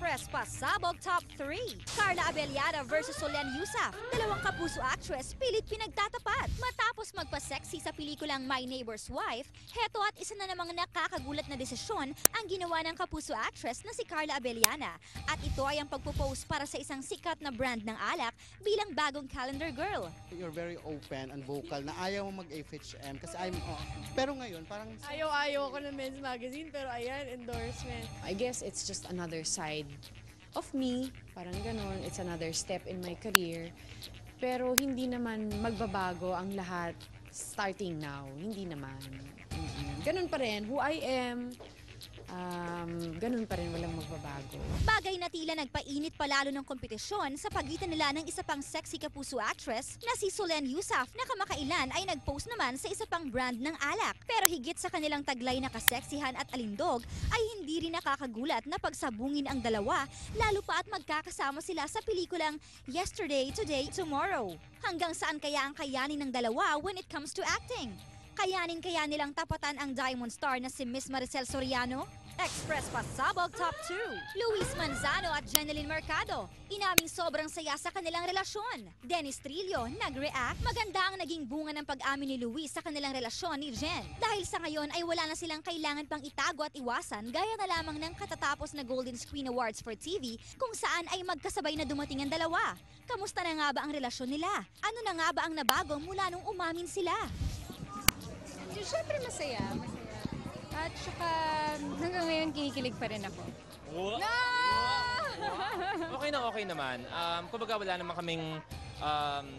Express Pasabog Top 3. Carla Abellana versus Solen Yusaf. Dalawang kapuso actress pilit pinagtatapat. Matapos magpa-sexy sa pelikulang My Neighbor's Wife, heto at isa na namang nakakagulat na desisyon ang ginawa ng kapuso actress na si Carla Abellana. At ito ay ang pagpo-post para sa isang sikat na brand ng alak bilang bagong calendar girl. You're very open and vocal na ayaw mo mag-FHM kasi pero ngayon parang Ayaw ko ng men's magazine pero ayan, endorsement. I guess it's just another side of me. Parang ganon. It's another step in my career. Pero hindi naman magbabago ang lahat starting now. Hindi naman. Ganon pa rin. Who I am, ganun pa rin, walang magbabago. Bagay na tila nagpainit palalo ng kompetisyon sa pagitan nila ng isa pang sexy kapuso actress na si Solen Yusaf na kamakailan ay nag-post naman sa isa pang brand ng alak. Pero higit sa kanilang taglay na kaseksihan at alindog ay hindi rin nakakagulat na pagsabungin ang dalawa lalo pa at magkakasama sila sa pelikulang Yesterday, Today, Tomorrow. Hanggang saan kaya ang kayanin ng dalawa when it comes to acting? Kayanin kaya nilang tapatan ang Diamond Star na si Miss Maricel Soriano? Express Pasabog Top 2. Luis Manzano at Jeneline Mercado. Inaming sobrang saya sa kanilang relasyon. Dennis Trillo nag-react. Maganda ang naging bunga ng pag-amin ni Luis sa kanilang relasyon ni Jen. Dahil sa ngayon ay wala na silang kailangan pang itago at iwasan gaya na lamang ng katatapos na Golden Screen Awards for TV kung saan ay magkasabay na dumating ang dalawa. Kamusta na nga ba ang relasyon nila? Ano na nga ba ang nabago mula nung umamin sila? Siyempre masaya. At saka hanggang ngayon kinikilig pa rin ako. Okay naman. Kumbaga wala naman kaming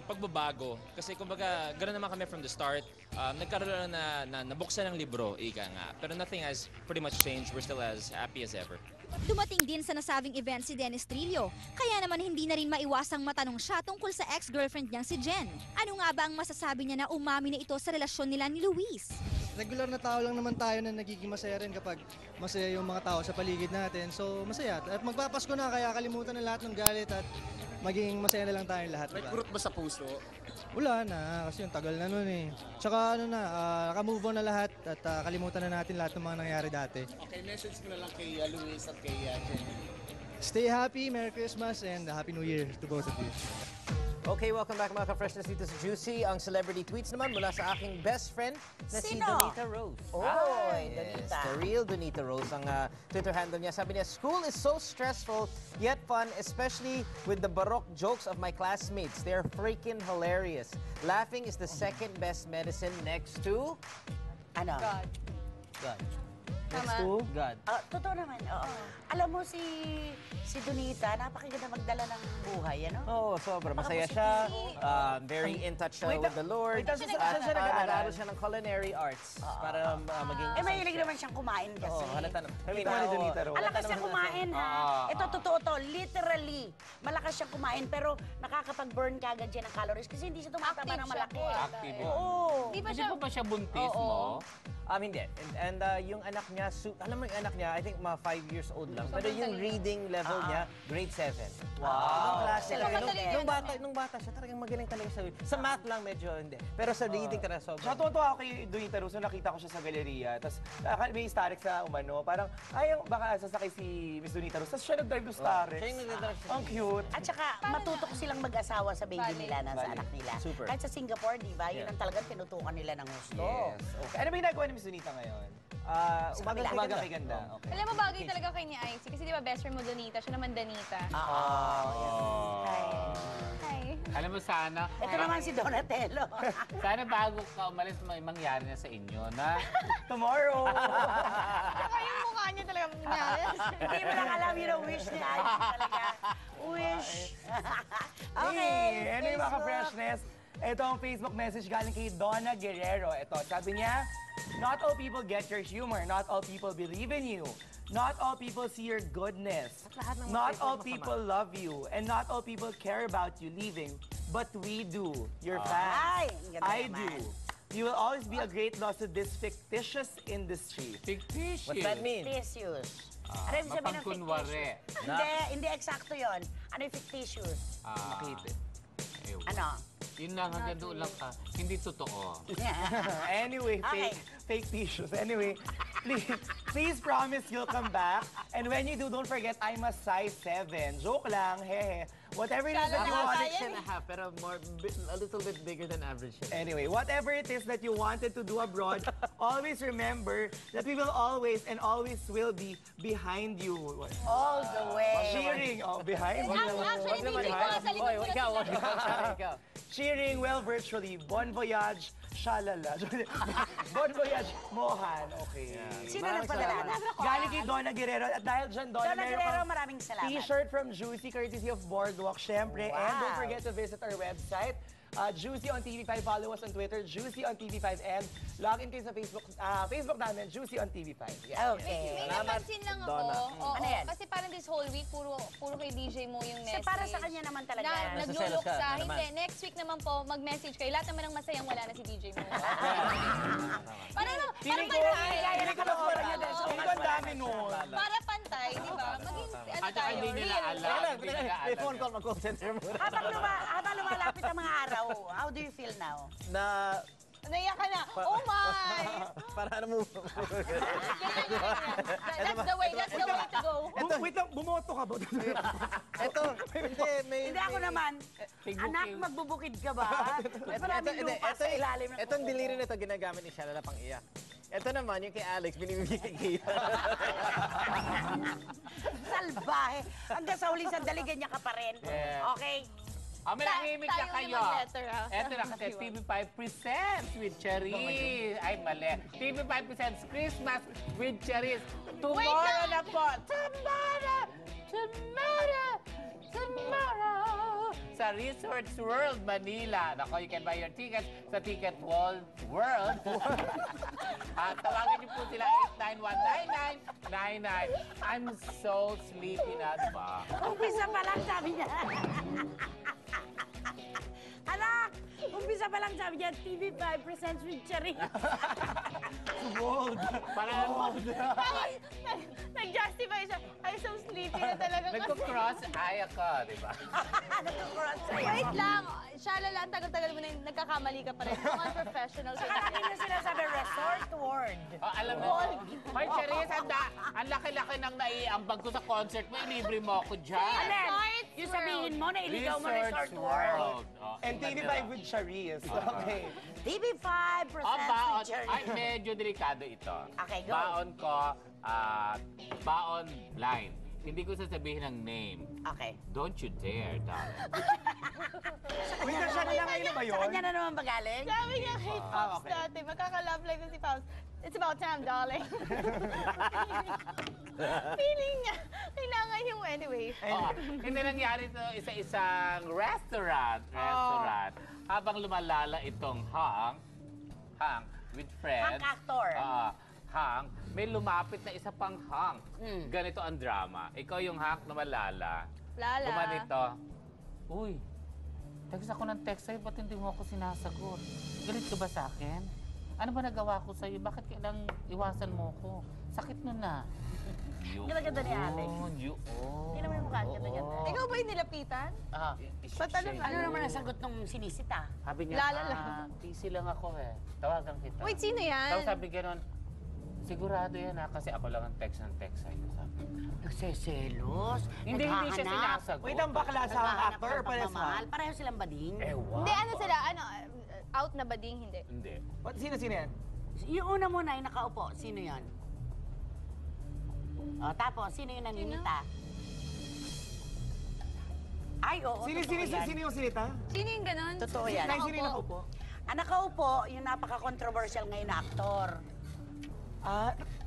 pagbabago. Kasi kumbaga gano'n naman kami from the start. Nagkaroon na nabuksan ng libro, ika nga. Pero nothing has pretty much changed. We're still as happy as ever. Dumating din sa nasabing event si Dennis Trillo, kaya naman hindi na rin maiwasang matanong siya tungkol sa ex-girlfriend niyang si Jen. Ano nga ba ang masasabi niya na umami na ito sa relasyon nila ni Luis? Regular na tao lang naman tayo na nagiging masaya rin kapag masaya yung mga tao sa paligid natin. So masaya. At magpapasko na kaya kalimutan na lahat ng galit at maging masaya na lang tayong lahat. may kurot ba sa puso? Wala na kasi yung tagal na nun eh. Tsaka naka-move on na lahat at kalimutan na natin lahat ng mga nangyari dati. Okay, message mo na lang kay Luis at kay Jen. Stay happy, Merry Christmas, and Happy New Year to both of you. Okay, welcome back mga ka-freshness dito sa Juicy. Ang celebrity tweets naman mula sa aking best friend na si Donita Rose. Donita. The real Donita Rose ang Twitter handle niya. Sabi niya, school is so stressful yet fun, especially with the baroque jokes of my classmates. They're freaking hilarious. Laughing is the second best medicine next to... Ano? God. God. Tama. Next to God. Totoo naman, oo. Alam mo si Donita, napakaganda magdala ng buhay, ano? Oo, sobra. Masaya siya. Very in touch siya with the Lord. Wait, saan siya nag-aaral siya ng culinary arts para maging... Mahilig naman siyang kumain kasi. Oo, halata naman. Alakas siya kumain, ha? Ito, totoo to. Literally, malakas siyang kumain, pero nakakapag-burn kagad siya ng calories kasi hindi siya tumataba ng malaki. Active. Oo. Di ba Hindi siya... po ba siya buntis mo? Hindi. And yung anak niya, alam mo yung anak niya, I think mga 5 years old lang. Pero yung reading level niya, grade 7. Wow! Klase. Nung bata siya, talagang magaling talaga sa... Sa math lang medyo hindi. Pero sa reading talaga sobrang... Natutuwa ako kay Donita Rose, nakita ko siya sa galeria. Tapos may Starix na umano. Parang, baka sasakay si Miss Donita Rose. Tapos siya nag-drive ng Starix. Siya yung nag-drive. Ang cute. At saka, matutok silang mag-asawa sa baby nila, sa anak nila. Super. Kahit sa Singapore, di ba? Yun ang talagang tinutukan nila ng gusto. Yes. Okay. Ano ba yung nagawa ni Miss Donita ngayon? Umaga kay ganda. Okay. Alam mo, bagay talaga kay ni Icy. Kasi di ba best friend mo Donita, siya naman Danita. Hi. Alam mo sana, Ito naman si Donatello. sana bago ka umalis may mangyari na sa inyo na Tomorrow! Saka yung mukha niya talaga nangyari. Hindi mo lang alam yun ang wish ni Icy talaga. Wish. Okay. Anyway, mga ka-freshness, ito ang Facebook message galing kay Donna Guerrero. Ito, sabi niya, not all people get your humor. Not all people believe in you. Not all people see your goodness. Not all people love you. And not all people care about you leaving. But we do. Your fans. I do. You will always be a great loss to this fictitious industry. fictitious. What's that mean? Fictitious. Ano yung sabihin ng Mapagkunwari. fictitious? Hindi eksakto yun. Ano yung fictitious? Makita. Ano? Yun lang, hanggang doon lang ka. Hindi totoo. Anyway, Okay. fake tissues. Anyway, please, Please promise you'll come back. And when you do, don't forget, I'm a size 7. Joke lang, hehe. Whatever it is that you want. 6.5, pero a little bit bigger than average. Anyway, whatever it is that you wanted to do abroad, always remember that we will always and always will be behind you. All the way. Cheering, behind you. Actually, DJ ko, sa likod ko na Ikaw. Cheering, well, virtually. Bon voyage, shalala. Bon voyage, Mohan. Okay. Sino nagpadala? Galing kay Donna Guerrero. At dahil dyan, Donna, Donna meron Guerrero, kang maraming salamat. T-shirt from Juicy, courtesy of Boardwalk, syempre. Wow. And don't forget to visit our website. Juicy on TV5. Follow us on Twitter, Juicy on TV5. And log in kayo sa Facebook namin, Juicy on TV5. Yeah. Okay. May napansin lang ako. Oo, Ano yan? kasi parang this whole week, puro kay DJ mo yung message. Para sa kanya naman talaga. Na, Nagseselos ka, nagluluksa. ano naman? Hindi, next week naman po, mag-message kayo. Lahat naman ng masayang wala na si DJ mo. Parang Feeling ko, Kaya mas parang yan. Feeling ko ang dami nun. para pantay, di ba? Maging, ano At saka tayo, hindi nila real. alam. Hindi nila May phone alam. call, mag-call center muna. Habang lumalapit ang mga araw, how do you feel now? Na, Naiyak ka na. Oh my! para ano mo? That's the way to go. Wait lang, bumoto ka ba? Ito, hindi, may... Hindi ako naman. Anak, magbubukid ka ba? Mas maraming lupa sa ilalim ng Itong diliri nito ginagamit ni Shalala pang iyak. Ito naman, yung kay Alex, binibigay kay Gia. salbahe. Hanggang sa huling sandali, ganyan ka pa rin. Yeah. Okay? May nahimik na tayo kayo. yung mag-letter, ha? Eto na kasi TV5 Presents with Charis. Ay, mali. TV5 Presents Christmas with Charis. Tomorrow na po. Tomorrow. Sa Resorts World, Manila. Nako, you can buy your tickets sa Ticket World. At tawagin niyo po sila 891-9999. I'm so sleepy na ba? Umpisa pa lang, sabi niya. Anak! Umpisa pa lang, sabi niya, TV5 presents with Charis. Bold. Parang Nag-justify siya. I'm so sleepy na talaga. nagko-cross eye ako, di ba? Nagkukurat sa'yo. Wait lang. Shalala, ang tagal-tagal mo na yung nagkakamali ka pa rin. Mga professional ka. Saka lagi na sinasabi, resort word. Oh, alam mo, Hoy, Charis, ang laki-laki nang naiambag ko sa concert mo, ilibre mo ako dyan. Alin? Yung sabihin mo na iligaw mo resort world. Oh, And TV5 with Charis. Okay. TV5 Oh, presents baon. with Charis. Ay, medyo delikado ito. Okay, go. Baon ko, baon blind. Hindi ko sasabihin ang name. Okay. Don't you dare, darling. Wait, siya na lang ngayon na ba yun? Sa kanya na naman ba galing? Sabi niya kay Pops dati, magkaka-love life na si Pops. It's about time, darling. Feeling niya, kailangan yung anyway. Oh, hindi nangyari ito isa-isang restaurant. Habang lumalala itong Hang with friends. Hank actor. Hang, may lumapit na isa pang Hang. Ganito ang drama. Ikaw yung Hang na malala. Lala. Gumanito. Uy, text ako ng text sa'yo, ba't hindi mo ako sinasagot? Galit ka ba sa akin? Ano ba nagawa ko sa'yo? Bakit kailang iwasan mo ko? Sakit nun na. Ganda-ganda ni Alex. Hindi naman yung mukha, ganda-ganda. Ikaw ba yung nilapitan? Ba't Ano naman ang sagot ng sinisita? Sabi niya, Lala lang. busy lang ako eh. Tawagan kita. Wait, sino yan? Tapos sabi gano'n, sigurado yan kasi ako lang ang text ng text sa'yo. Sabi. Nagseselos? Hindi siya sinasagot. Wait, ang bakla sa actor or pares ha? Pareho silang bading? Ewan. Hindi, ano sila? Out na ba ding? Hindi. Hindi. Sino yan? Yung una muna yung nakaupo, sino yon? Tapos, sino yung naninita? Ay, oo. Sino yung sinita? Sino yung ganon? Totoo yan. Sino yung nakaupo? Ang nakaupo, yung napaka-controversial ngayon na aktor.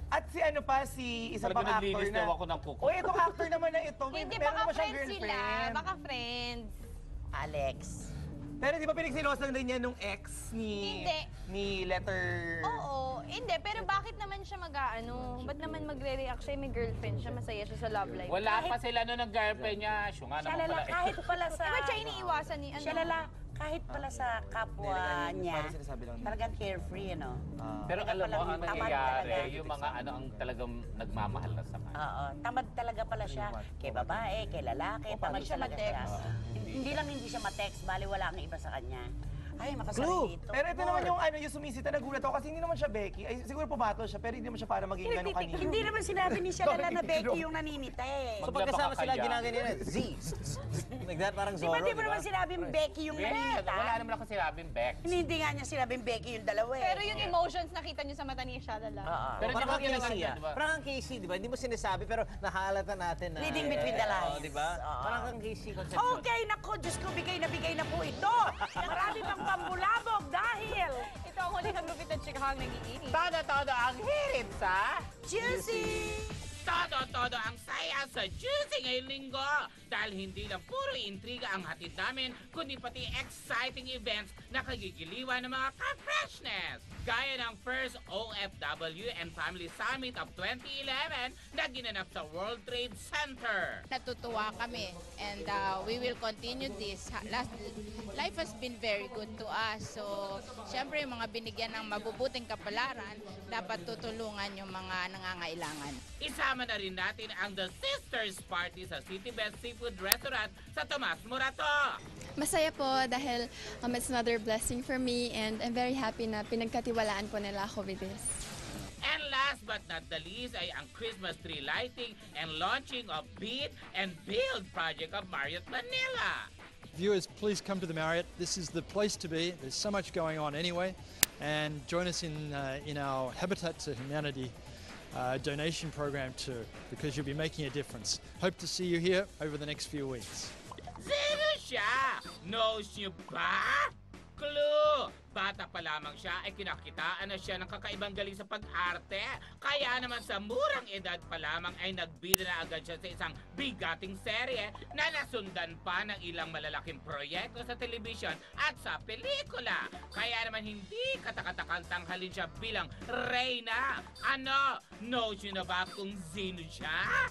At si ano pa, si isa pang Talaga actor naglinis na... daw ako ng kuko. O, itong actor naman na ito. Hindi, meron baka naman siyang friends sila. girlfriend. Baka friends. Alex. Pero di ba pinagsilosan din niya nung ex ni... Hindi. Ni Letter... Oo, hindi. Pero bakit naman siya mag-ano? Ba't naman magre-react siya? May girlfriend siya, masaya siya sa love life. Wala pa sila noon ng girlfriend niya. Siya nga naman Shalala, pala. kahit pala sa... Diba siya iniiwasan ni ano? Shalala, kahit pala sa kapwa niya, talagang carefree, ano? Pero alam mo, ang Tamad nangyayari, talaga. yung mga ano ang talagang nagmamahal na sa kanya. Oo, tamad talaga pala siya. Kay babae, kay lalaki, tamad siya talaga siya. ma-text. Hindi lang hindi siya ma-text, bali wala ang iba sa kanya. Ay, makasarili ito. Pero ito naman yung yung sumisita, nagulat ako kasi hindi naman siya Becky. Ay, siguro pumato siya, pero hindi naman siya para maging ganun kanina. Hindi naman sinabi ni Shalala na Becky yung naninita eh. So pagkasama sila, ginagano nila, Z. Like that, parang Zorro, Di ba mo naman sinabing Becky yung naninita? Wala naman ako sinabing Beck. Hindi nga niya sinabing Becky yung dalawa eh. Pero yung emotions nakita niyo sa mata ni Shalala. Pero di Parang ba kang Casey, ginaganda, di ba? Parang kang Casey, di ba? Hindi mo sinasabi, pero nahalata natin na... Reading between the lines. Di ba? Parang kang Casey conception. Okay, naku, Diyos ko, bigay na po ito. Marami pang pambulabog dahil Ito ang huli ng gupit at chikahang nagiginig. Todo ang hirit sa... juicy! Todo ang saya sa Juicy ngayong linggo. Dahil hindi lang puro intriga ang hatid namin, kundi pati exciting events na kagigiliwan ng mga ka-freshness. Gaya ng first OFW and Family Summit of 2011 na ginanap sa World Trade Center. Natutuwa kami and we will continue this. Life has been very good to us. So, syempre yung mga binigyan ng mabubuting kapalaran, dapat tutulungan yung mga nangangailangan. Isama na rin natin ang The Sisters Party sa City Best Seafood Restaurant sa Tomas Morato. Masaya po dahil it's another blessing for me and I'm very happy na pinagkatiwalaan po nila ako with this. And last but not the least ay ang Christmas tree lighting and launching of Beat and Build project of Marriott Manila. Viewers, please come to the Marriott. This is the place to be. There's so much going on anyway. And join us in our Habitat to Humanity donation program too, because you'll be making a difference. Hope to see you here over the next few weeks. Sino siya? Knows niyo ba? Clue! Bata pa lamang siya ay kinakitaan na siya ng kakaibang galing sa pag-arte. Kaya naman sa murang edad pa lamang ay nagbida na agad siya sa isang bigating serye na nasundan pa ng ilang malalaking proyekto sa telebisyon at sa pelikula. Kaya naman hindi katakatakang tanghalin siya bilang Reyna. Ano? Knows niyo na ba kung sino siya?